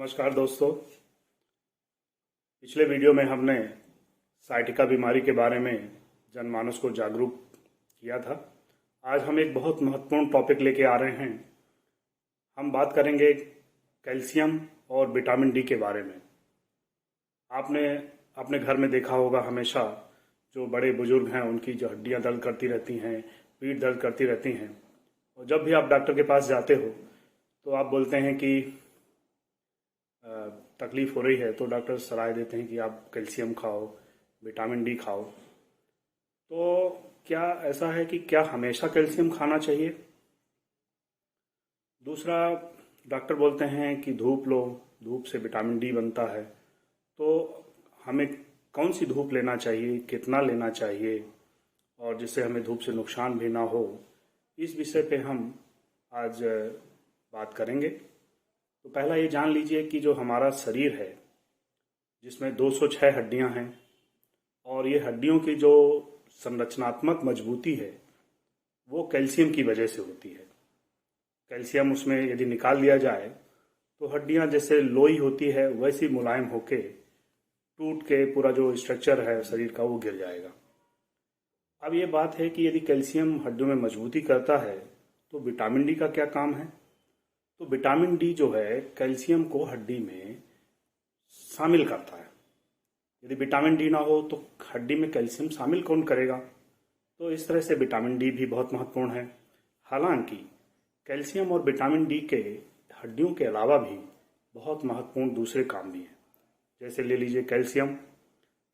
नमस्कार दोस्तों। पिछले वीडियो में हमने साइटिका बीमारी के बारे में जनमानस को जागरूक किया था। आज हम एक बहुत महत्वपूर्ण टॉपिक लेके आ रहे हैं। हम बात करेंगे कैल्शियम और विटामिन डी के बारे में। आपने अपने घर में देखा होगा, हमेशा जो बड़े बुजुर्ग हैं उनकी जो हड्डियां दर्द करती रहती हैं, पीठ दर्द करती रहती हैं, और जब भी आप डॉक्टर के पास जाते हो तो आप बोलते हैं कि तकलीफ हो रही है, तो डॉक्टर सलाह देते हैं कि आप कैल्शियम खाओ, विटामिन डी खाओ। तो क्या ऐसा है कि क्या हमेशा कैल्शियम खाना चाहिए? दूसरा, डॉक्टर बोलते हैं कि धूप लो, धूप से विटामिन डी बनता है। तो हमें कौन सी धूप लेना चाहिए, कितना लेना चाहिए, और जिससे हमें धूप से नुकसान भी ना हो, इस विषय पे हम आज बात करेंगे। तो पहला ये जान लीजिए कि जो हमारा शरीर है, जिसमें 206 हड्डियां हैं, और ये हड्डियों की जो संरचनात्मक मजबूती है वो कैल्शियम की वजह से होती है। कैल्शियम उसमें यदि निकाल दिया जाए तो हड्डियां जैसे लोई होती है वैसी मुलायम होके टूट के पूरा जो स्ट्रक्चर है शरीर का वो गिर जाएगा। अब ये बात है कि यदि कैल्शियम हड्डियों में मजबूती करता है तो विटामिन डी का क्या काम है? तो विटामिन डी जो है कैल्शियम को हड्डी में शामिल करता है। यदि विटामिन डी ना हो तो हड्डी में कैल्शियम शामिल कौन करेगा? तो इस तरह से विटामिन डी भी बहुत महत्वपूर्ण है। हालांकि कैल्शियम और विटामिन डी के हड्डियों के अलावा भी बहुत महत्वपूर्ण दूसरे काम भी हैं। जैसे ले लीजिए कैल्शियम।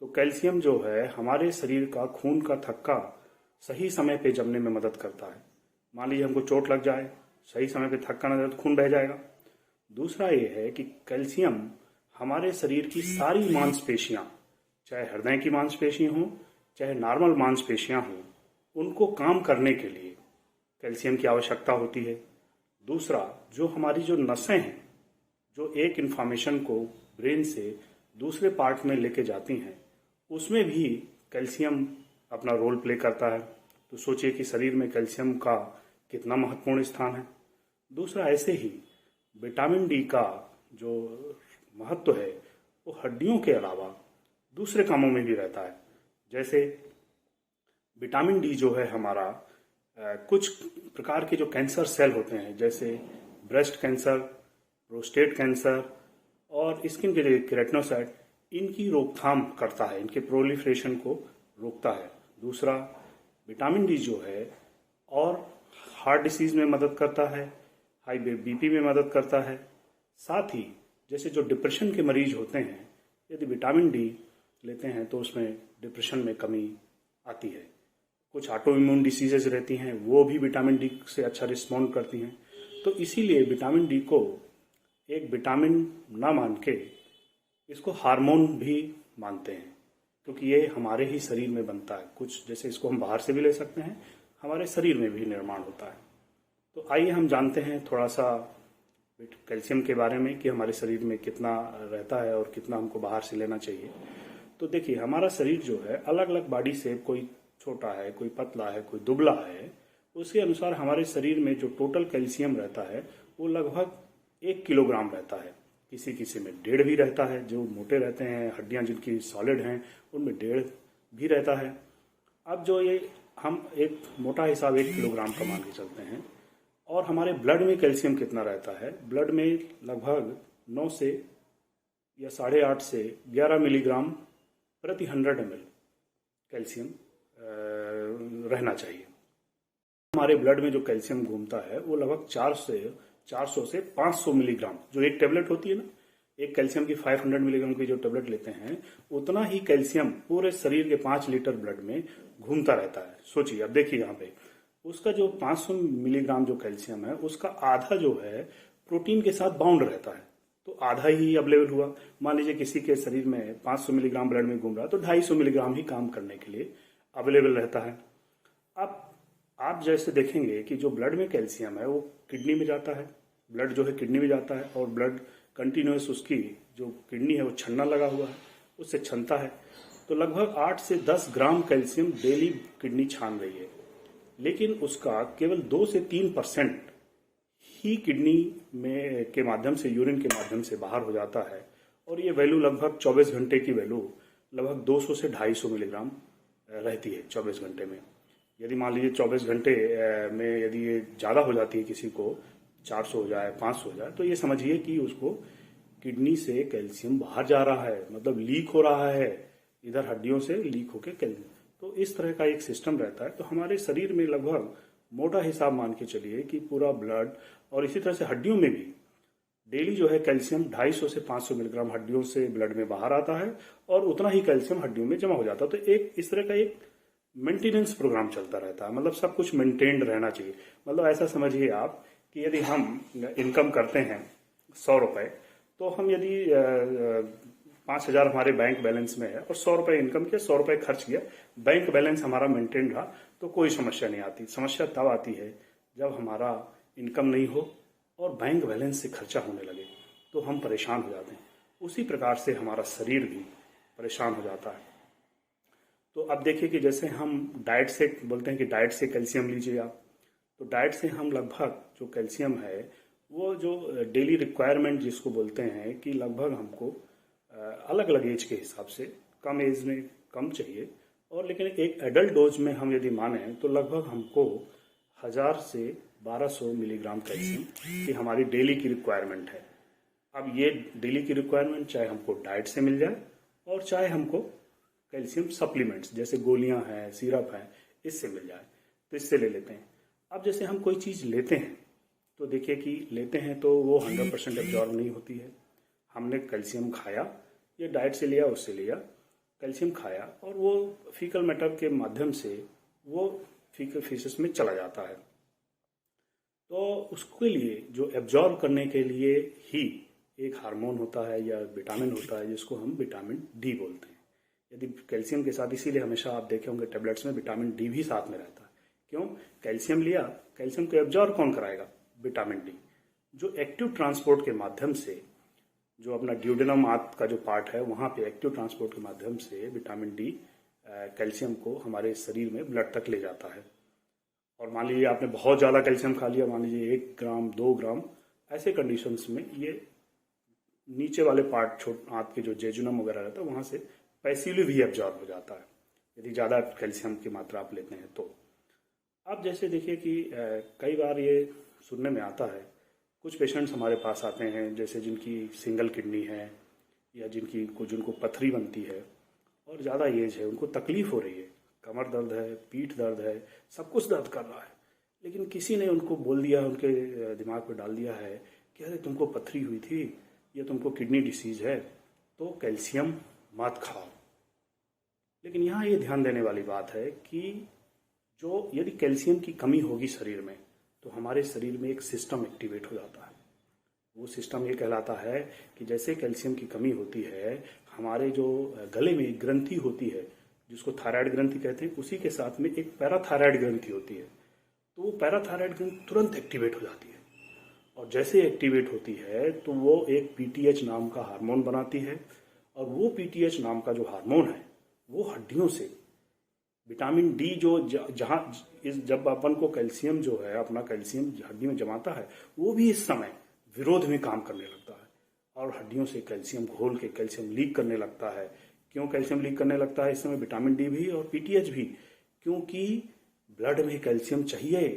तो कैल्शियम जो है हमारे शरीर का खून का थक्का सही समय पे जमने में मदद करता है। मान लीजिए हमको चोट लग जाए, सही समय पे थक्का न जाए तो खून बह जाएगा। दूसरा ये है कि कैल्शियम हमारे शरीर की सारी मांसपेशियां, चाहे हृदय की मांसपेशी हो चाहे नॉर्मल मांसपेशियां हो, उनको काम करने के लिए कैल्शियम की आवश्यकता होती है। दूसरा, जो हमारी जो नसें हैं, जो एक इंफॉर्मेशन को ब्रेन से दूसरे पार्ट में लेके जाती हैं, उसमें भी कैल्शियम अपना रोल प्ले करता है। तो सोचिए कि शरीर में कैल्शियम का कितना महत्वपूर्ण स्थान है। दूसरा, ऐसे ही विटामिन डी का जो महत्व है वो हड्डियों के अलावा दूसरे कामों में भी रहता है। जैसे विटामिन डी जो है हमारा कुछ प्रकार के जो कैंसर सेल होते हैं, जैसे ब्रेस्ट कैंसर, प्रोस्टेट कैंसर और स्किन के केराटिनोसाइट, इनकी रोकथाम करता है, इनके प्रोलिफरेशन को रोकता है। दूसरा, विटामिन डी जो है और हार्ट डिसीज में मदद करता है, हाई बीपी में मदद करता है। साथ ही जैसे जो डिप्रेशन के मरीज होते हैं, यदि विटामिन डी लेते हैं तो उसमें डिप्रेशन में कमी आती है। कुछ ऑटो इम्यून डिसीजेज रहती हैं, वो भी विटामिन डी से अच्छा रिस्पॉन्ड करती हैं। तो इसीलिए विटामिन डी को एक विटामिन ना मान के इसको हार्मोन भी मानते हैं, क्योंकि ये हमारे ही शरीर में बनता है। कुछ जैसे इसको हम बाहर से भी ले सकते हैं, हमारे शरीर में भी निर्माण होता है। तो आइए हम जानते हैं थोड़ा सा कैल्शियम के बारे में कि हमारे शरीर में कितना रहता है और कितना हमको बाहर से लेना चाहिए। तो देखिए, हमारा शरीर जो है अलग अलग बॉडी शेप, कोई छोटा है, कोई पतला है, कोई दुबला है, उसके अनुसार हमारे शरीर में जो टोटल कैल्शियम रहता है वो लगभग 1 किलोग्राम रहता है। किसी किसी में 1.5 भी रहता है। जो मोटे रहते हैं, हड्डियां जिनकी सॉलिड हैं, उनमें 1.5 भी रहता है। अब जो ये हम एक मोटा हिसाब 1 किलोग्राम का मान के चलते हैं। और हमारे ब्लड में कैल्शियम कितना रहता है? ब्लड में लगभग 9 से या 8.5 से 11 मिलीग्राम प्रति 100 ml कैल्शियम रहना चाहिए। हमारे ब्लड में जो कैल्शियम घूमता है वो लगभग 400 से 500 मिलीग्राम, जो एक टेबलेट होती है ना, एक कैल्शियम की 500 मिलीग्राम की जो टेबलेट लेते हैं, उतना ही कैल्शियम पूरे शरीर के 5 लीटर ब्लड में घूमता रहता है। सोचिए, अब देखिए यहाँ पे उसका जो 500 मिलीग्राम जो कैल्शियम है, उसका आधा जो है प्रोटीन के साथ बाउंड रहता है, तो आधा ही अवेलेबल हुआ। मान लीजिए किसी के शरीर में 500 मिलीग्राम ब्लड में घूम रहा है तो 250 मिलीग्राम ही काम करने के लिए अवेलेबल रहता है। अब आप जैसे देखेंगे कि जो ब्लड में कैल्शियम है वो किडनी में जाता है, ब्लड जो है किडनी में जाता है, और ब्लड कंटिन्यूस उसकी जो किडनी है वो छन्ना लगा हुआ है, उससे छनता है। तो लगभग 8 से 10 ग्राम कैल्शियम डेली किडनी छान रही है, लेकिन उसका केवल 2 से 3% ही किडनी में के माध्यम से, यूरिन के माध्यम से बाहर हो जाता है। और ये वैल्यू लगभग 24 घंटे की वैल्यू लगभग 200 से 250 मिलीग्राम रहती है 24 घंटे में। यदि मान लीजिए 24 घंटे में यदि ये ज़्यादा हो जाती है, किसी को 400 हो जाए, 500 हो जाए, तो ये समझिए कि उसको किडनी से कैल्शियम बाहर जा रहा है, मतलब लीक हो रहा है, इधर हड्डियों से लीक होके कैल्शियम। तो इस तरह का एक सिस्टम रहता है। तो हमारे शरीर में लगभग मोटा हिसाब मान के चलिए कि पूरा ब्लड और इसी तरह से हड्डियों में भी डेली जो है कैल्शियम 250 से 500 मिलीग्राम हड्डियों से ब्लड में बाहर आता है और उतना ही कैल्शियम हड्डियों में जमा हो जाता है। तो एक इस तरह का एक मेंटेनेंस प्रोग्राम चलता रहता है, मतलब सब कुछ मेंटेन्ड रहना चाहिए। मतलब ऐसा समझिए आप कि यदि हम इनकम करते हैं 100 रुपए, तो हम यदि 5,000 हमारे बैंक बैलेंस में है और 100 रुपए इनकम किया, 100 रुपए खर्च किया, बैंक बैलेंस हमारा मेंटेन रहा, तो कोई समस्या नहीं आती। समस्या तब आती है जब हमारा इनकम नहीं हो और बैंक बैलेंस से खर्चा होने लगे, तो हम परेशान हो जाते हैं। उसी प्रकार से हमारा शरीर भी परेशान हो जाता है। तो अब देखिए कि जैसे हम डाइट से बोलते हैं कि डाइट से कैल्शियम लीजिए आप, तो डाइट से हम लगभग जो कैल्शियम है वो जो डेली रिक्वायरमेंट जिसको बोलते हैं कि लगभग हमको अलग अलग एज के हिसाब से कम एज में कम चाहिए, और लेकिन एक एडल्ट डोज में हम यदि माने तो लगभग हमको 1000 से 1200 मिलीग्राम कैल्शियम की हमारी डेली की रिक्वायरमेंट है। अब ये डेली की रिक्वायरमेंट चाहे हमको डाइट से मिल जाए और चाहे हमको कैल्शियम सप्लीमेंट्स जैसे गोलियां हैं, सिरप है, इससे मिल जाए, तो इससे ले लेते हैं। अब जैसे हम कोई चीज़ लेते हैं तो देखिए कि लेते हैं तो वो 100% एब्जॉर्ब नहीं होती है। हमने कैल्शियम खाया, ये डाइट से लिया, उससे लिया, कैल्शियम खाया और वो फीकल मैटर के माध्यम से वो फीकल फीसेस में चला जाता है। तो उसके लिए जो एब्जॉर्ब करने के लिए ही एक हार्मोन होता है या विटामिन होता है जिसको हम विटामिन डी बोलते हैं। यदि कैल्शियम के साथ, इसीलिए हमेशा आप देखे होंगे टेबलेट्स में विटामिन डी भी साथ में रहता है। क्यों? कैल्शियम लिया, कैल्शियम को एब्जॉर्ब कौन कराएगा? विटामिन डी, जो एक्टिव ट्रांसपोर्ट के माध्यम से, जो अपना ड्यूडेनम आंत का जो पार्ट है वहां पे एक्टिव ट्रांसपोर्ट के माध्यम से विटामिन डी कैल्शियम को हमारे शरीर में ब्लड तक ले जाता है। और मान लीजिए आपने बहुत ज़्यादा कैल्शियम खा लिया, मान लीजिए 1 ग्राम 2 ग्राम, ऐसे कंडीशंस में ये नीचे वाले पार्ट छोट आंत के जो जेजुनम वगैरह रहता है वहां से पैसिवली भी एब्जॉर्ब हो जाता है यदि ज़्यादा कैल्शियम की मात्रा आप लेते हैं तो। अब जैसे देखिए कि कई बार ये सुनने में आता है, कुछ पेशेंट्स हमारे पास आते हैं जैसे जिनकी सिंगल किडनी है या जिनको पथरी बनती है और ज़्यादा एज है, उनको तकलीफ हो रही है, कमर दर्द है, पीठ दर्द है, सब कुछ दर्द कर रहा है, लेकिन किसी ने उनको बोल दिया, उनके दिमाग पे डाल दिया है कि अरे तुमको पथरी हुई थी या तुमको किडनी डिसीज है तो कैल्शियम मत खाओ। लेकिन यहाँ ये ध्यान देने वाली बात है कि जो यदि कैल्शियम की कमी होगी शरीर में तो हमारे शरीर में एक सिस्टम एक्टिवेट हो जाता है। वो सिस्टम ये कहलाता है कि जैसे कैल्शियम की कमी होती है, हमारे जो गले में एक ग्रंथि होती है जिसको थायराइड ग्रंथि कहते हैं, उसी के साथ में एक पैराथायराइड ग्रंथि होती है। तो वो पैराथायराइड ग्रंथि तुरंत एक्टिवेट हो जाती है और जैसे एक्टिवेट होती है तो वो एक पीटीएच नाम का हार्मोन बनाती है और वो पीटीएच नाम का जो हार्मोन है वो हड्डियों से विटामिन डी जो जब अपन को कैल्शियम जो है अपना कैल्शियम हड्डी में जमाता है वो भी इस समय विरोध में काम करने लगता है और हड्डियों से कैल्शियम घोल के कैल्शियम लीक करने लगता है। क्यों कैल्शियम लीक करने लगता है इस समय? विटामिन डी भी और पीटीएच भी, क्योंकि ब्लड में कैल्शियम चाहिए।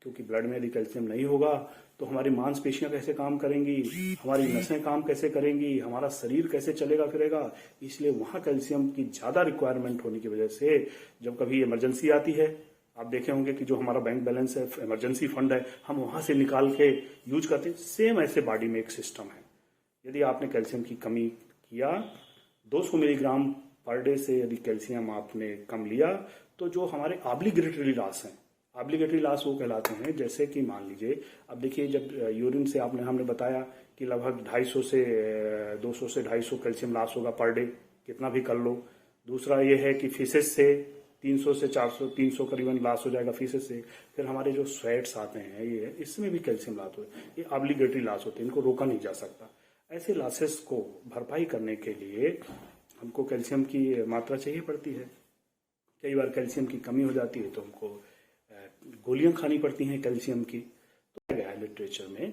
क्योंकि ब्लड में यदि कैल्शियम नहीं होगा तो हमारी मांसपेशियां कैसे काम करेंगी, हमारी नसें काम कैसे करेंगी, हमारा शरीर कैसे चलेगा फिरेगा। इसलिए वहां कैल्शियम की ज्यादा रिक्वायरमेंट होने की वजह से जब कभी इमरजेंसी आती है, आप देखे होंगे कि जो हमारा बैंक बैलेंस है, इमरजेंसी फंड है, हम वहां से निकाल के यूज करते हैं। सेम ऐसे बॉडी में एक सिस्टम है। यदि आपने कैल्शियम की कमी किया, 200 मिलीग्राम पर डे से यदि कैल्शियम आपने कम लिया तो जो हमारे ऑब्लिगेटरी लॉस हैं, ऑब्लिगेटरी लॉस वो कहलाते हैं जैसे कि मान लीजिए, अब देखिए जब यूरिन से हमने बताया कि लगभग 250 से 250 कैल्शियम लॉस होगा पर डे, कितना भी कर लो। दूसरा ये है कि फीसेस से 300 से 400 300 करीबन लॉस हो जाएगा फीसेस से। फिर हमारे जो स्वेट्स आते हैं ये, इसमें भी कैल्शियम लॉस होता है। ये ऑब्लिगेटरी लॉस होते हैं, इनको रोका नहीं जा सकता। ऐसे लॉसेस को भरपाई करने के लिए हमको कैल्शियम की मात्रा चाहिए पड़ती है। कई बार कैल्शियम की कमी हो जाती है तो हमको गोलियां खानी पड़ती हैं कैल्शियम की। तो गया है लिटरेचर में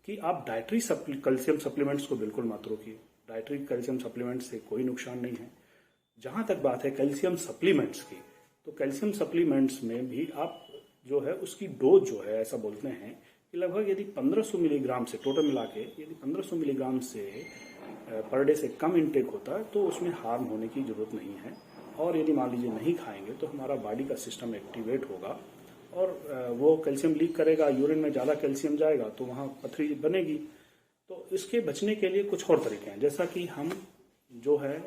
कि आप डाइटरी कैल्शियम सप्लीमेंट्स को बिल्कुल मत रोकिए। डाइटरी कैल्शियम सप्लीमेंट्स से कोई नुकसान नहीं है। जहां तक बात है कैल्शियम सप्लीमेंट्स की, तो कैल्शियम सप्लीमेंट्स में भी आप जो है उसकी डोज जो है, ऐसा बोलते हैं कि लगभग यदि 1500 मिलीग्राम से टोटल मिला के यदि 1500 मिलीग्राम से पर डे से कम इनटेक होता है तो उसमें हार्म होने की जरूरत नहीं है। और यदि मान लीजिए नहीं खाएंगे तो हमारा बॉडी का सिस्टम एक्टिवेट होगा और वो कैल्शियम लीक करेगा, यूरिन में ज़्यादा कैल्शियम जाएगा तो वहाँ पथरी बनेगी। तो इसके बचने के लिए कुछ और तरीके हैं, जैसा कि हम जो है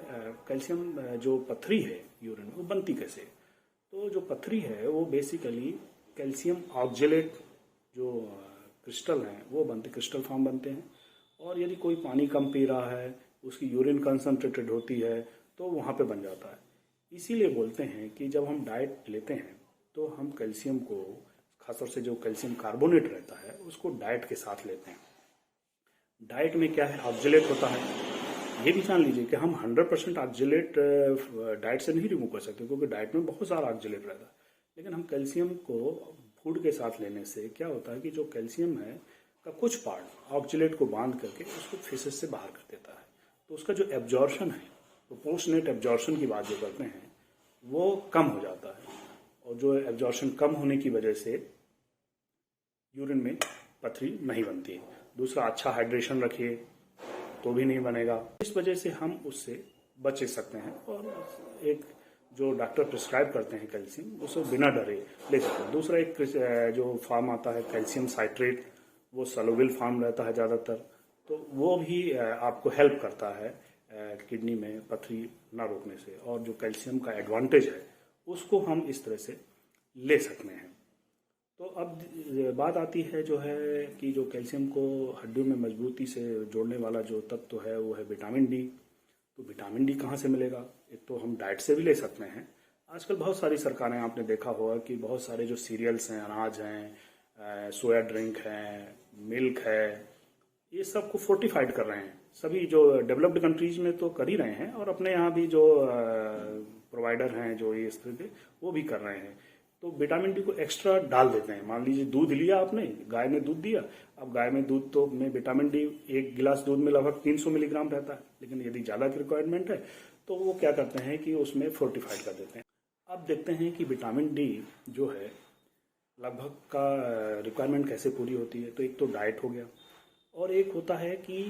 कैल्शियम जो पथरी है यूरिन में वो बनती कैसे। तो जो पथरी है वो बेसिकली कैल्शियम ऑक्जेलेट जो क्रिस्टल हैं वो बनते, क्रिस्टल फॉर्म बनते हैं। और यदि कोई पानी कम पी रहा है, उसकी यूरिन कंसंट्रेटेड होती है तो वहाँ पे बन जाता है। इसीलिए बोलते हैं कि जब हम डाइट लेते हैं तो हम कैल्शियम को, खासतौर से जो कैल्शियम कार्बोनेट रहता है उसको डाइट के साथ लेते हैं। डाइट में क्या है, ऑक्जेलेट होता है। ये भी जान लीजिए कि हम 100% ऑक्जेलेट डाइट से नहीं रिमूव कर सकते, क्योंकि डाइट में बहुत सारा ऑक्जेलेट रहता है। लेकिन हम कैल्शियम को फूड के साथ लेने से क्या होता है कि जो कैल्शियम है का कुछ पार्ट ऑक्जेलेट को बांध करके उसको फेसेस से बाहर कर देता है। तो उसका जो एब्जॉर्शन है, प्रोपोर्शनेट एब्जॉर्शन की बात जो करते हैं, वो कम हो जाता है। और जो एब्जॉर्शन कम होने की वजह से यूरिन में पथरी नहीं बनती है। दूसरा, अच्छा हाइड्रेशन रखिए तो भी नहीं बनेगा। इस वजह से हम उससे बच सकते हैं और एक जो डॉक्टर प्रिस्क्राइब करते हैं कैल्शियम, उसे बिना डरे ले सकते हैं। दूसरा, एक जो फार्म आता है कैल्शियम साइट्रेट, वो सलोबल फार्म रहता है ज़्यादातर, तो वो भी आपको हेल्प करता है किडनी में पथरी ना रोकने से। और जो कैल्शियम का एडवांटेज है उसको हम इस तरह से ले सकते हैं। तो अब बात आती है जो है कि जो कैल्शियम को हड्डियों में मजबूती से जोड़ने वाला जो तत्व है वो है विटामिन डी। तो विटामिन डी कहाँ से मिलेगा? एक तो हम डाइट से भी ले सकते हैं। आजकल बहुत सारी सरकारें, आपने देखा होगा कि बहुत सारे जो सीरियल्स हैं, अनाज हैं, सोया ड्रिंक है, मिल्क है, ये सब को फोर्टिफाइड कर रहे हैं। सभी जो डेवलप्ड कंट्रीज में तो कर ही रहे हैं और अपने यहाँ भी जो प्रोवाइडर हैं जो ये इस तरह के, वो भी कर रहे हैं। तो विटामिन डी को एक्स्ट्रा डाल देते हैं। मान लीजिए दूध लिया आपने, गाय ने दूध दिया, अब गाय में दूध तो में विटामिन डी एक गिलास दूध में लगभग 300 मिलीग्राम रहता है। लेकिन यदि ज़्यादा की रिक्वायरमेंट है तो वो क्या करते हैं कि उसमें फोर्टिफाइड कर देते हैं। अब देखते हैं कि विटामिन डी जो है लगभग का रिक्वायरमेंट कैसे पूरी होती है। तो एक तो डाइट हो गया, और एक होता है कि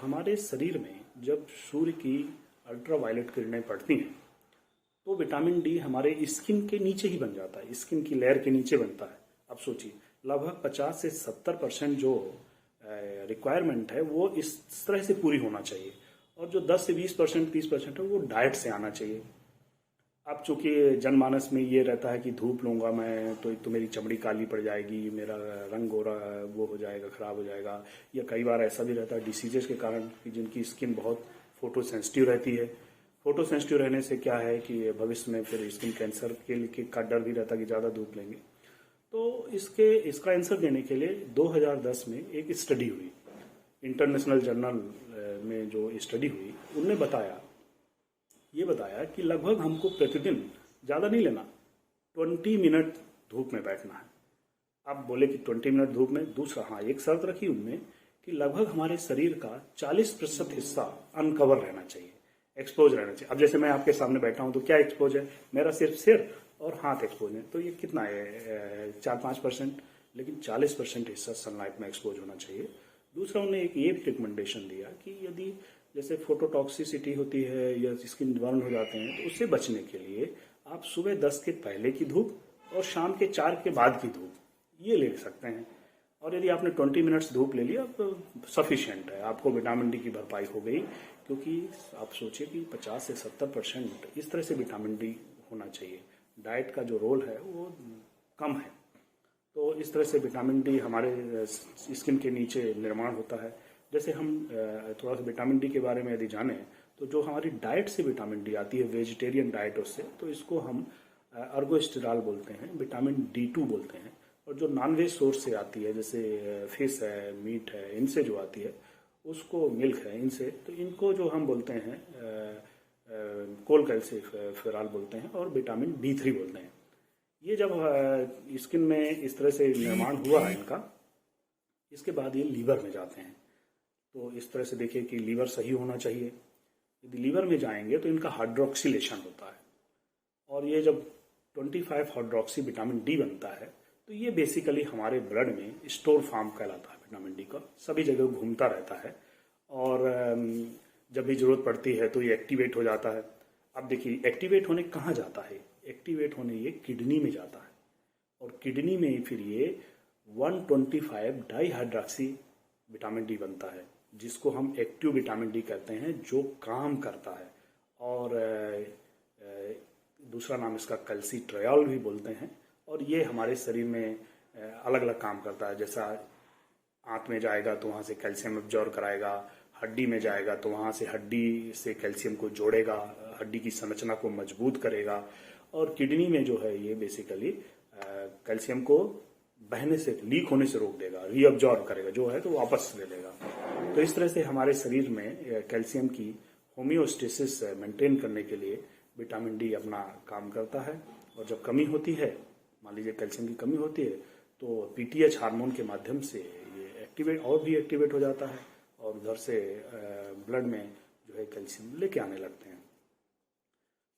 हमारे शरीर में जब सूर्य की अल्ट्रावायलेट किरणें पड़ती हैं तो विटामिन डी हमारे स्किन के नीचे ही बन जाता है, स्किन की लेयर के नीचे बनता है। अब सोचिए, लगभग 50 से 70% जो रिक्वायरमेंट है वो इस तरह से पूरी होना चाहिए, और जो 10 से 20%, 30% है वो डाइट से आना चाहिए। अब चूंकि जनमानस में ये रहता है कि धूप लूंगा मैं तो एक तो मेरी चमड़ी काली पड़ जाएगी, मेरा रंग गोरा वो हो जाएगा, खराब हो जाएगा। या कई बार ऐसा भी रहता है डिसीजेस के कारण कि जिनकी स्किन बहुत फोटो सेंसिटिव रहती है। फोटो सेंसिटिव रहने से क्या है कि भविष्य में फिर स्किन कैंसर का डर भी रहता है कि ज़्यादा धूप लेंगे। तो इसका आंसर देने के लिए 2010 में एक स्टडी हुई, इंटरनेशनल जर्नल में जो स्टडी हुई, उनने ये बताया कि लगभग हमको प्रतिदिन, ज़्यादा नहीं लेना, 20 मिनट धूप में बैठना है। आप बोले कि 20 मिनट धूप में, दूसरा हाँ एक शर्त रखी उनमें कि लगभग हमारे शरीर का 40% हिस्सा अनकवर रहना चाहिए, एक्सपोज रहना चाहिए। अब जैसे मैं आपके सामने बैठा हूं तो क्या एक्सपोज है? मेरा सिर्फ सिर और हाथ एक्सपोज है, तो ये कितना है? 4-5%। लेकिन 40% हिस्सा सनलाइट में एक्सपोज होना चाहिए। दूसरा, उन्होंने एक ये रिकमेंडेशन दिया कि यदि जैसे फोटोटॉक्सिसिटी होती है या स्किन बर्न हो जाते हैं तो उससे बचने के लिए आप सुबह 10 के पहले की धूप और शाम के 4 के बाद की धूप ये ले सकते हैं। और यदि आपने 20 मिनट्स धूप ले लिया तो सफिशिएंट है, आपको विटामिन डी की भरपाई हो गई। क्योंकि आप सोचिए कि 50 से 70% इस तरह से विटामिन डी होना चाहिए। डाइट का जो रोल है वो कम है। तो इस तरह से विटामिन डी हमारे स्किन के नीचे निर्माण होता है। जैसे हम थोड़ा सा विटामिन डी के बारे में यदि जाने तो जो हमारी डाइट से विटामिन डी आती है, वेजिटेरियन डाइट उससे, तो इसको हम अर्गोस्टिराल बोलते हैं, विटामिन D2 बोलते हैं। और जो नॉनवेज सोर्स से आती है, जैसे फिश है, मीट है, इनसे जो आती है उसको, मिल्क है, इनसे, तो इनको जो हम बोलते हैं कोलकैल्सिफेरॉल बोलते हैं और विटामिन D3 बोलते हैं। ये जब स्किन में इस तरह से निर्माण हुआ इनका, इसके बाद ये लीवर में जाते हैं। तो इस तरह से देखिए कि लीवर सही होना चाहिए। यदि लीवर में जाएंगे तो इनका हाइड्रोक्सिलेशन होता है, और ये जब 25 हाइड्रोक्सी विटामिन डी बनता है तो ये बेसिकली हमारे ब्लड में स्टोर फार्म कहलाता है। विटामिन डी का सभी जगह घूमता रहता है, और जब भी जरूरत पड़ती है तो ये एक्टिवेट हो जाता है। अब देखिए एक्टिवेट होने कहाँ जाता है, एक्टिवेट होने ये किडनी में जाता है, और किडनी में फिर ये 125 डाईहाइड्रोक्सी विटामिन डी बनता है, जिसको हम एक्टिव विटामिन डी कहते हैं, जो काम करता है। और दूसरा नाम इसका कैल्सीट्रियोल भी बोलते हैं। और ये हमारे शरीर में अलग अलग काम करता है। जैसा आंत में जाएगा तो वहाँ से कैल्शियम एब्जॉर्ब कराएगा, हड्डी में जाएगा तो वहाँ से हड्डी से कैल्शियम को जोड़ेगा, हड्डी की संरचना को मजबूत करेगा। और किडनी में जो है ये बेसिकली कैल्शियम को बहने से, लीक होने से रोक देगा, रीअब्जॉर्ब करेगा, जो है तो वापस ले लेगा। तो इस तरह से हमारे शरीर में कैल्शियम की होम्योस्टेसिस मेंटेन करने के लिए विटामिन डी अपना काम करता है। और जब कमी होती है, मान लीजिए कैल्शियम की कमी होती है, तो पीटीएच हार्मोन के माध्यम से ये एक्टिवेट और भी एक्टिवेट हो जाता है, और उधर से ब्लड में जो है कैल्शियम लेके आने लगते हैं।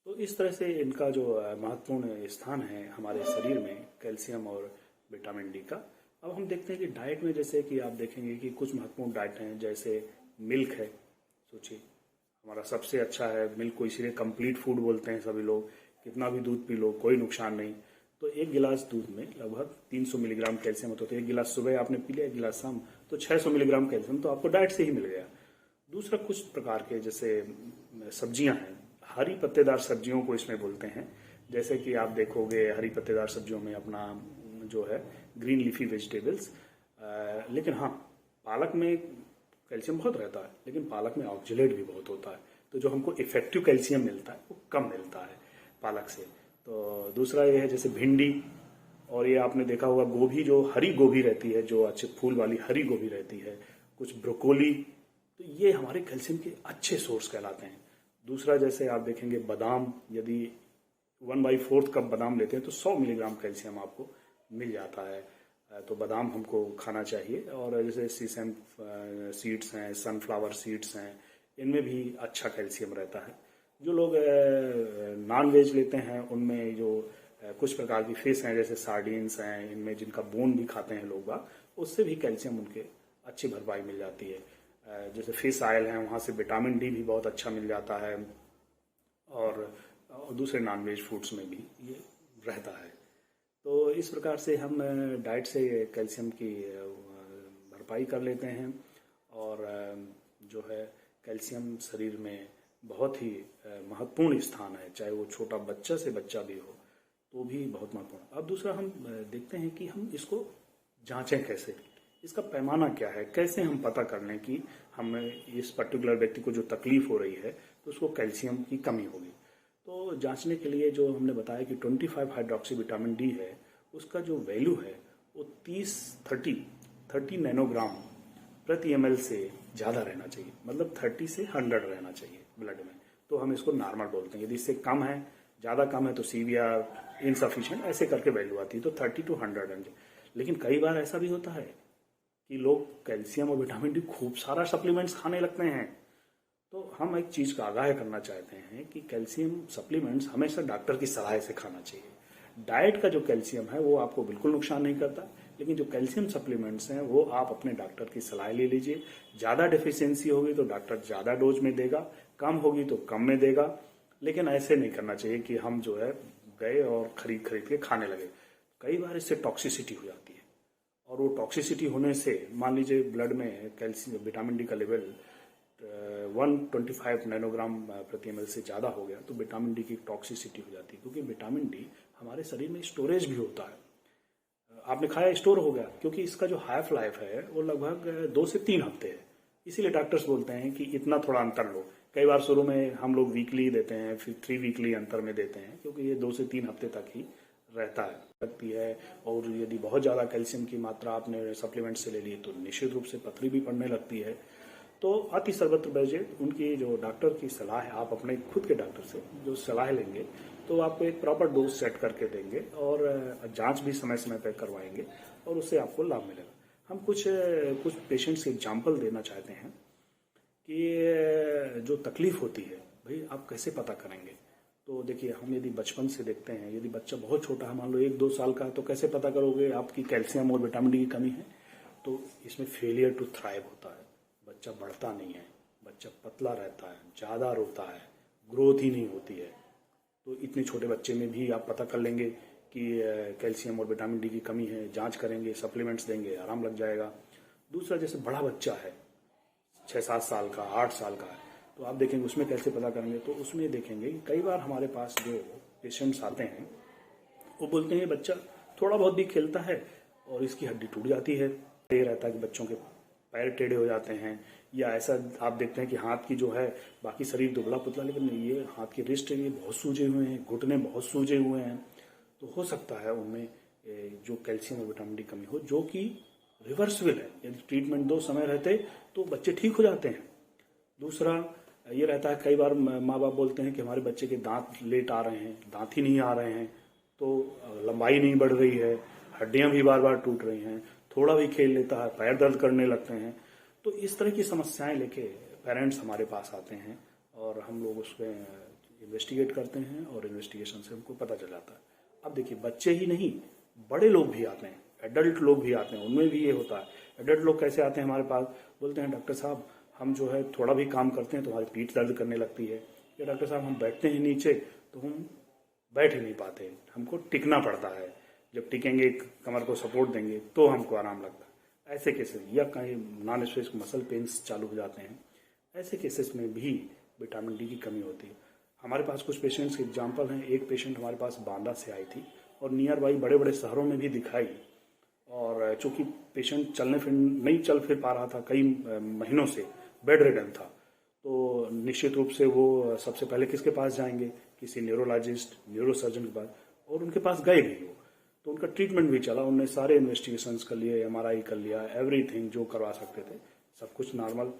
तो इस तरह से इनका जो महत्वपूर्ण स्थान है हमारे शरीर में, कैल्शियम और विटामिन डी का। अब हम देखते हैं कि डाइट में, जैसे कि आप देखेंगे कि कुछ महत्वपूर्ण डाइट हैं, जैसे मिल्क है। सोचिए हमारा सबसे अच्छा है मिल्क को, इसीलिए कंप्लीट फूड बोलते हैं सभी लोग। कितना भी दूध पी लो, कोई नुकसान नहीं। तो एक गिलास दूध में लगभग 300 मिलीग्राम कैल्शियम होता है। तो एक गिलास सुबह आपने पी लिया, एक गिलास शाम, तो 600 मिलीग्राम कैल्शियम तो आपको डाइट से ही मिल गया। दूसरा, कुछ प्रकार के जैसे सब्जियां हैं, हरी पत्तेदार सब्जियों को इसमें बोलते हैं। जैसे कि आप देखोगे हरी पत्तेदार सब्जियों में अपना जो है ग्रीन लीफी वेजिटेबल्स। लेकिन हाँ, पालक में कैल्शियम बहुत रहता है, लेकिन पालक में ऑक्जेलेट भी बहुत होता है। तो जो हमको इफेक्टिव कैल्शियम मिलता है वो कम मिलता है पालक से। तो दूसरा ये है जैसे भिंडी, और ये आपने देखा होगा गोभी, जो हरी गोभी रहती है, जो अच्छे फूल वाली हरी गोभी रहती है, कुछ ब्रोकोली, तो ये हमारे कैल्शियम के अच्छे सोर्स कहलाते हैं। दूसरा, जैसे आप देखेंगे बादाम, यदि 1/4 कप बादाम लेते हैं तो 100 मिलीग्राम कैल्शियम आपको मिल जाता है। तो बादाम हमको खाना चाहिए। और जैसे सीसम सीड्स हैं, सनफ्लावर सीड्स हैं, इनमें भी अच्छा कैल्शियम रहता है। जो लोग नॉन वेज लेते हैं उनमें जो कुछ प्रकार की फिश हैं, जैसे सार्डिन्स हैं, इनमें जिनका बोन भी खाते हैं लोग, उससे भी कैल्शियम उनके अच्छी भरपाई मिल जाती है। जैसे फिश ऑयल है, वहाँ से विटामिन डी भी बहुत अच्छा मिल जाता है। और दूसरे नॉन वेज फूड्स में भी ये रहता है। तो इस प्रकार से हम डाइट से कैल्शियम की भरपाई कर लेते हैं। और जो है कैल्शियम शरीर में बहुत ही महत्वपूर्ण स्थान है, चाहे वो छोटा बच्चा से बच्चा भी हो तो भी बहुत महत्वपूर्ण। अब दूसरा, हम देखते हैं कि हम इसको जांचें कैसे, इसका पैमाना क्या है, कैसे हम पता कर लें कि हमें इस पर्टिकुलर व्यक्ति को जो तकलीफ हो रही है तो उसको कैल्शियम की कमी होगी। तो जांचने के लिए जो हमने बताया कि 25 हाइड्रोक्सी विटामिन डी है, उसका जो वैल्यू है वो 30 नैनोग्राम प्रति ml से ज़्यादा रहना चाहिए। मतलब 30 से 100 रहना चाहिए ब्लड में, तो हम इसको नॉर्मल बोलते हैं। यदि इससे कम है, ज़्यादा कम है तो सीवियर, इनसफिशिएंट, ऐसे करके वैल्यू आती है। तो 30 to 100। लेकिन कई बार ऐसा भी होता है कि लोग कैल्शियम और विटामिन डी खूब सारा सप्लीमेंट्स खाने लगते हैं। तो हम एक चीज़ का आगाह करना चाहते हैं कि कैल्शियम सप्लीमेंट्स हमेशा डॉक्टर की सलाह से खाना चाहिए। डाइट का जो कैल्शियम है वो आपको बिल्कुल नुकसान नहीं करता, लेकिन जो कैल्शियम सप्लीमेंट्स हैं वो आप अपने डॉक्टर की सलाह ले लीजिए। ज़्यादा डेफिशिएंसी होगी तो डॉक्टर ज़्यादा डोज में देगा, कम होगी तो कम में देगा। लेकिन ऐसे नहीं करना चाहिए कि हम जो है गए और खरीद के खाने लगे। कई बार इससे टॉक्सिसिटी हो जाती है, और वो टॉक्सिसिटी होने से मान लीजिए ब्लड में कैल्शियम विटामिन डी का लेवल 125 नैनोग्राम प्रति ml से ज़्यादा हो गया तो विटामिन डी की टॉक्सिसिटी हो जाती है। क्योंकि विटामिन डी हमारे शरीर में स्टोरेज भी होता है, आपने खाया स्टोर हो गया, क्योंकि इसका जो हाफ लाइफ है वो लगभग 2 से 3 हफ्ते है। इसीलिए डॉक्टर्स बोलते हैं कि इतना थोड़ा अंतर लो। कई बार शुरू में हम लोग वीकली देते हैं, फिर 3 वीकली अंतर में देते हैं, क्योंकि ये 2 से 3 हफ्ते तक ही रहता है लगती है। और यदि बहुत ज़्यादा कैल्शियम की मात्रा आपने सप्लीमेंट से ले ली तो निश्चित रूप से पथरी भी पड़ने लगती है। तो अति सर्वत्र वैद्य, उनकी जो डॉक्टर की सलाह है, आप अपने खुद के डॉक्टर से जो सलाह लेंगे तो आपको एक प्रॉपर डोज सेट करके देंगे, और जांच भी समय समय पर करवाएंगे, और उससे आपको लाभ मिलेगा। हम कुछ कुछ पेशेंट्स के एग्जाम्पल देना चाहते हैं कि जो तकलीफ होती है भाई आप कैसे पता करेंगे। तो देखिए, हम यदि बचपन से देखते हैं, यदि बच्चा बहुत छोटा है, मान लो 1-2 साल का है, तो कैसे पता करोगे आपकी कैल्शियम और विटामिन डी की कमी है। तो इसमें फेलियर टू थ्राइव होता है, बच्चा बढ़ता नहीं है, बच्चा पतला रहता है, ज़्यादा रोता है, ग्रोथ ही नहीं होती है। तो इतने छोटे बच्चे में भी आप पता कर लेंगे कि कैल्शियम और विटामिन डी की कमी है, जांच करेंगे, सप्लीमेंट्स देंगे, आराम लग जाएगा। दूसरा, जैसे बड़ा बच्चा है 6-7 साल का, 8 साल का है, तो आप देखेंगे उसमें कैसे पता करेंगे। तो उसमें देखेंगे कि कई बार हमारे पास जो पेशेंट्स आते हैं वो बोलते हैं बच्चा थोड़ा बहुत भी खेलता है और इसकी हड्डी टूट जाती है। ये रहता है कि बच्चों के पैर टेढ़े हो जाते हैं, या ऐसा आप देखते हैं कि हाथ की जो है बाकी शरीर दुबला पुतला, लेकिन ये हाथ की रिस्ट ये बहुत सूजे हुए हैं, घुटने बहुत सूजे हुए हैं। तो हो सकता है उनमें जो कैल्शियम और विटामिन डी कमी हो, जो कि रिवर्सिबल है। यदि ट्रीटमेंट दो समय रहते तो बच्चे ठीक हो जाते हैं। दूसरा ये रहता है, कई बार माँ बाप बोलते हैं कि हमारे बच्चे के दांत लेट आ रहे हैं, दांत ही नहीं आ रहे हैं, तो लंबाई नहीं बढ़ रही है, हड्डियां भी बार बार टूट रही हैं, थोड़ा भी खेल लेता है पैर दर्द करने लगते हैं। तो इस तरह की समस्याएं लेके पेरेंट्स हमारे पास आते हैं और हम लोग उसमें इन्वेस्टिगेट करते हैं और इन्वेस्टिगेशन से हमको पता चल जाता है। अब देखिए, बच्चे ही नहीं, बड़े लोग भी आते हैं, एडल्ट लोग भी आते हैं, उनमें भी ये होता है। एडल्ट लोग कैसे आते हैं हमारे पास, बोलते हैं डॉक्टर साहब हम जो है थोड़ा भी काम करते हैं तो हमारी पीठ दर्द करने लगती है, या डॉक्टर साहब हम बैठते हैं नीचे तो हम बैठ ही नहीं पाते, हमको टिकना पड़ता है, जब टिकेंगे कमर को सपोर्ट देंगे तो हमको आराम लगता है। ऐसे केसेस, या कहीं नॉन स्पेसिफिक मसल पेन्स चालू हो जाते हैं, ऐसे केसेस में भी विटामिन डी की कमी होती है। हमारे पास कुछ पेशेंट्स के एग्जाम्पल हैं। एक पेशेंट हमारे पास बांदा से आई थी और नियर बाई बड़े बड़े शहरों में भी दिखाई, और चूंकि पेशेंट नहीं चल फिर पा रहा था, कई महीनों से बेड रिडन था, तो निश्चित रूप से वो सबसे पहले किसके पास जाएंगे, किसी न्यूरोलॉजिस्ट, न्यूरोसर्जन के पास, और उनके पास गए भी वो। तो उनका ट्रीटमेंट भी चला, उन्होंने सारे इन्वेस्टिगेशंस कर लिए, MRI कर लिया, एवरीथिंग जो करवा सकते थे, सब कुछ नॉर्मल।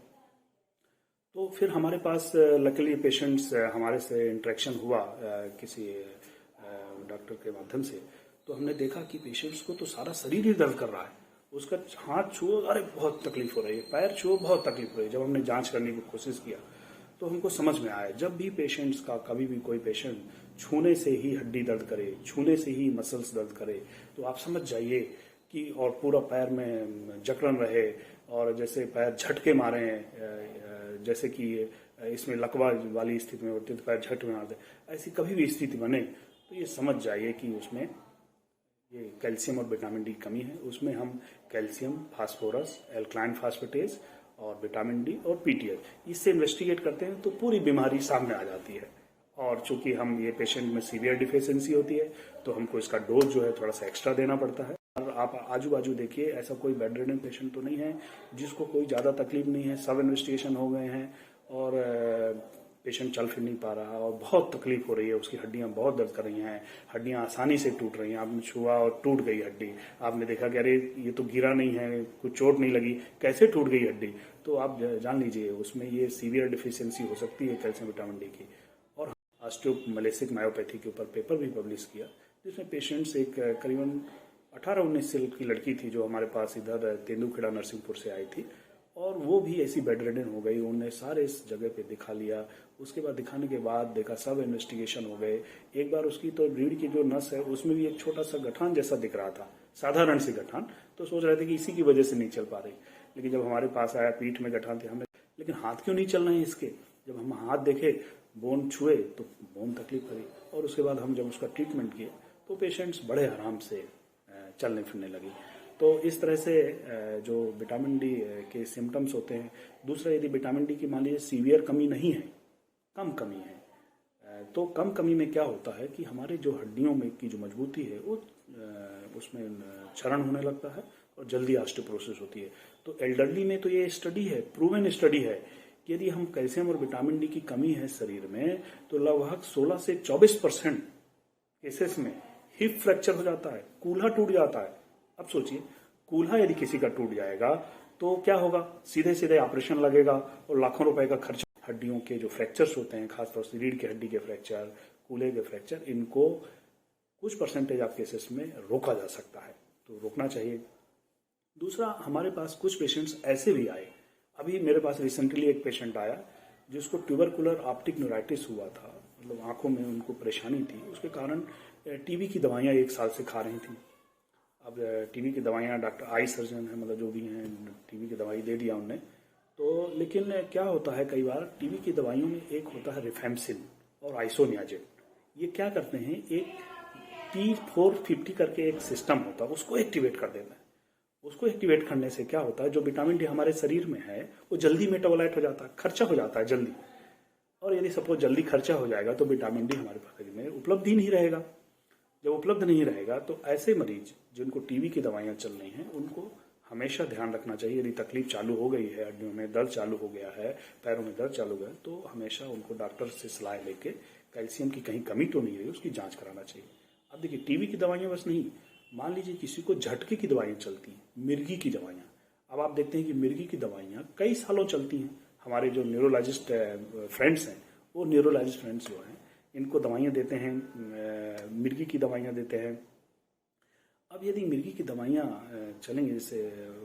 तो फिर हमारे पास लकीली पेशेंट्स हमारे से इंटरेक्शन हुआ किसी डॉक्टर के माध्यम से, तो हमने देखा कि पेशेंट्स को तो सारा शरीर ही दर्द कर रहा है, उसका हाथ छुओ अरे बहुत तकलीफ हो रही है, पैर छुओ बहुत तकलीफ हो रही है। जब हमने जांच करने की कोशिश किया तो हमको समझ में आया, जब भी पेशेंट्स का कभी भी कोई पेशेंट छूने से ही हड्डी दर्द करे, छूने से ही मसल्स दर्द करे, तो आप समझ जाइए कि, और पूरा पैर में जकड़न रहे और जैसे पैर झटके मारे हैं, जैसे कि इसमें लकवा वाली स्थिति में होती है तो पैर झट में मारते, ऐसी कभी भी स्थिति बने तो ये समझ जाइए कि उसमें ये कैल्शियम और विटामिन डी कमी है। उसमें हम कैल्शियम, फास्फोरस, एल्कलाइन फास्फेटेज और विटामिन डी और PTH इससे इन्वेस्टिगेट करते हैं तो पूरी बीमारी सामने आ जाती है। और चूंकि हम ये पेशेंट में सीवियर डिफिशियंसी होती है तो हमको इसका डोज जो है थोड़ा सा एक्स्ट्रा देना पड़ता है। और आप आजू बाजू देखिए, ऐसा कोई बेड रिडन पेशेंट तो नहीं है जिसको कोई ज़्यादा तकलीफ नहीं है, सब इन्वेस्टिगेशन हो गए हैं और पेशेंट चल फिर नहीं पा रहा और बहुत तकलीफ हो रही है, उसकी हड्डियां बहुत दर्द कर रही हैं, हड्डियां आसानी से टूट रही हैं, आपने छुआ और टूट गई हड्डी, आपने देखा कि अरे ये तो गिरा नहीं है, कुछ चोट नहीं लगी, कैसे टूट गई हड्डी, तो आप जान लीजिए उसमें ये सीवियर डिफिशियंसी हो सकती है कैल्शियम विटामिन डी की। और ऑस्टियोमैलेसिक मायोपैथी के ऊपर पेपर भी पब्लिश किया, जिसमें पेशेंट्स एक करीबन 18-19 साल की लड़की थी जो हमारे पास इधर तेंदुखेड़ा नरसिंहपुर से आई थी, और वो भी ऐसी बेड रिडन हो गई। उन्होंने सारे इस जगह पे दिखा लिया, उसके बाद दिखाने के बाद देखा सब इन्वेस्टिगेशन हो गए। एक बार उसकी तो रीढ़ की जो नस है उसमें भी एक छोटा सा गठान जैसा दिख रहा था, साधारण सी गठान, तो सोच रहे थे कि इसी की वजह से नहीं चल पा रही। लेकिन जब हमारे पास आया, पीठ में गठान थे, हमें लेकिन हाथ क्यों नहीं चल रहे हैं इसके, जब हम हाथ देखे, बोन छुए तो बोन तकलीफ करी, और उसके बाद हम जब उसका ट्रीटमेंट किए तो पेशेंट्स बड़े आराम से चलने फिरने लगी। तो इस तरह से जो विटामिन डी के सिम्टम्स होते हैं। दूसरा, यदि विटामिन डी की मान लीजिए सीवियर कमी नहीं है, कम कमी है, तो कम कमी में क्या होता है कि हमारे जो हड्डियों में की जो मजबूती है वो उसमें क्षरण होने लगता है और जल्दी ऑस्टियोपोरोसिस होती है। तो एल्डरली में तो ये स्टडी है, प्रूवन स्टडी है कि यदि हम कैल्शियम और विटामिन डी की कमी है शरीर में तो लगभग 16 से 24% केसेस में हिप फ्रैक्चर हो जाता है, कूल्हा टूट जाता है। अब सोचिए, कूल्हा यदि किसी का टूट जाएगा तो क्या होगा, सीधे सीधे ऑपरेशन लगेगा और लाखों रुपए का खर्च। हड्डियों के जो फ्रैक्चर्स होते हैं, खासतौर से रीढ़ की हड्डी के फ्रैक्चर, कूल्हे के फ्रैक्चर, इनको कुछ परसेंटेज ऑफ केसेस में रोका जा सकता है, तो रोकना चाहिए। दूसरा, हमारे पास कुछ पेशेंट्स ऐसे भी आए, अभी मेरे पास रिसेंटली एक पेशेंट आया जिसको ट्यूबरकुलर ऑप्टिक न्यूराइटिस हुआ था, मतलब आंखों में उनको परेशानी थी, उसके कारण टीबी की दवाइयाँ 1 साल से खा रही थी। अब टीबी की दवाइयाँ, डॉक्टर आई सर्जन है, मतलब जो भी हैं, टीबी की दवाई दे दिया उनने, तो लेकिन क्या होता है, कई बार टीबी की दवाइयों में एक होता है रिफेम्सिन और आइसोनियाजिन। ये क्या करते हैं, एक P450 करके एक सिस्टम होता है, उसको एक्टिवेट कर देता है। उसको एक्टिवेट करने से क्या होता है, जो विटामिन डी हमारे शरीर में है वो जल्दी मेटाबोलाइट हो जाता है, खर्चा हो जाता है जल्दी। और यदि सपोज जल्दी खर्चा हो जाएगा तो विटामिन डी हमारे शरीर में उपलब्ध ही नहीं रहेगा। जब उपलब्ध नहीं रहेगा तो ऐसे मरीज जिनको टीबी की दवाइयां चल रही हैं उनको हमेशा ध्यान रखना चाहिए, यदि तकलीफ चालू हो गई है, हड्डियों में दर्द चालू हो गया है, पैरों में दर्द चालू हो गया, तो हमेशा उनको डॉक्टर से सलाह लेके कैल्शियम की कहीं कमी तो नहीं रही उसकी जांच कराना चाहिए। अब देखिए, टीबी की दवाइयां बस नहीं, मान लीजिए किसी को झटके की दवाइयां चलती हैं, मिर्गी की दवाइयां। अब आप देखते हैं कि मिर्गी की दवाइयां कई सालों चलती हैं। हमारे जो न्यूरोलॉजिस्ट फ्रेंड्स हैं, वो न्यूरोलॉजिस्ट फ्रेंड्स जो हैं, इनको दवाइयां देते हैं, मिर्गी की दवाइयां देते हैं। अब यदि मिर्गी की दवाइयाँ चलेंगी, जैसे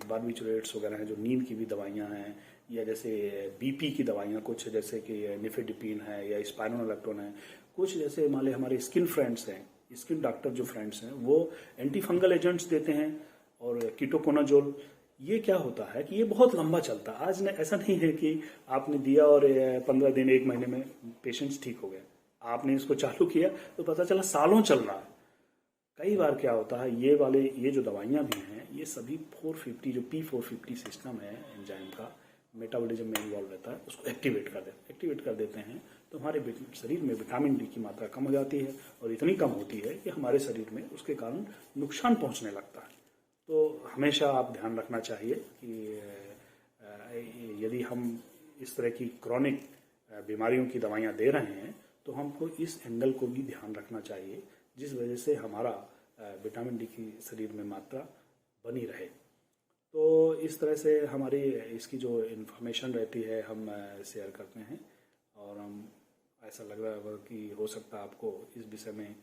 बारबिचुरेट्स वगैरह हैं, जो नींद की भी दवाइयाँ हैं, या जैसे बीपी की दवाइयाँ कुछ, जैसे कि निफेडिपिन है या स्पाइरोलेक्टोन है, कुछ जैसे मान ली हमारे स्किन फ्रेंड्स हैं, स्किन डॉक्टर जो फ्रेंड्स हैं, वो एंटी फंगल एजेंट्स देते हैं, और कीटोकोनाजोल। ये क्या होता है कि ये बहुत लंबा चलता है। आज ने ऐसा नहीं है कि आपने दिया और 15 दिन 1 महीने में पेशेंट्स ठीक हो गए। आपने इसको चालू किया तो पता चला सालों चल रहा है। कई बार क्या होता है, ये जो दवाइयाँ भी हैं, ये सभी 450 जो P450 सिस्टम है एंजाइम का, मेटाबॉलिज्म में इन्वॉल्व रहता है, उसको एक्टिवेट कर देते हैं, तो हमारे शरीर में विटामिन डी की मात्रा कम हो जाती है, और इतनी कम होती है कि हमारे शरीर में उसके कारण नुकसान पहुंचने लगता है। तो हमेशा आप ध्यान रखना चाहिए कि यदि हम इस तरह की क्रॉनिक बीमारियों की दवाइयाँ दे रहे हैं तो हमको इस एंगल को भी ध्यान रखना चाहिए, जिस वजह से हमारा विटामिन डी की शरीर में मात्रा बनी रहे। तो इस तरह से हमारी इसकी जो इन्फॉर्मेशन रहती है हम शेयर करते हैं, और हम ऐसा लग रहा है कि हो सकता है आपको इस विषय में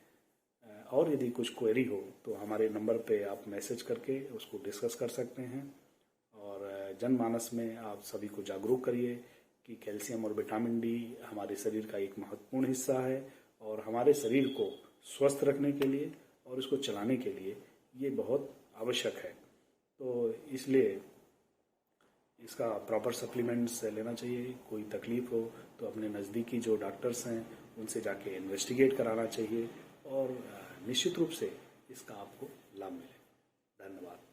और यदि कुछ क्वेरी हो तो हमारे नंबर पे आप मैसेज करके उसको डिस्कस कर सकते हैं। और जनमानस में आप सभी को जागरूक करिए कि कैल्शियम और विटामिन डी हमारे शरीर का एक महत्वपूर्ण हिस्सा है, और हमारे शरीर को स्वस्थ रखने के लिए और इसको चलाने के लिए ये बहुत आवश्यक है। तो इसलिए इसका प्रॉपर सप्लीमेंट्स लेना चाहिए। कोई तकलीफ हो तो अपने नज़दीकी जो डॉक्टर्स हैं उनसे जाके इन्वेस्टिगेट कराना चाहिए, और निश्चित रूप से इसका आपको लाभ मिले। धन्यवाद।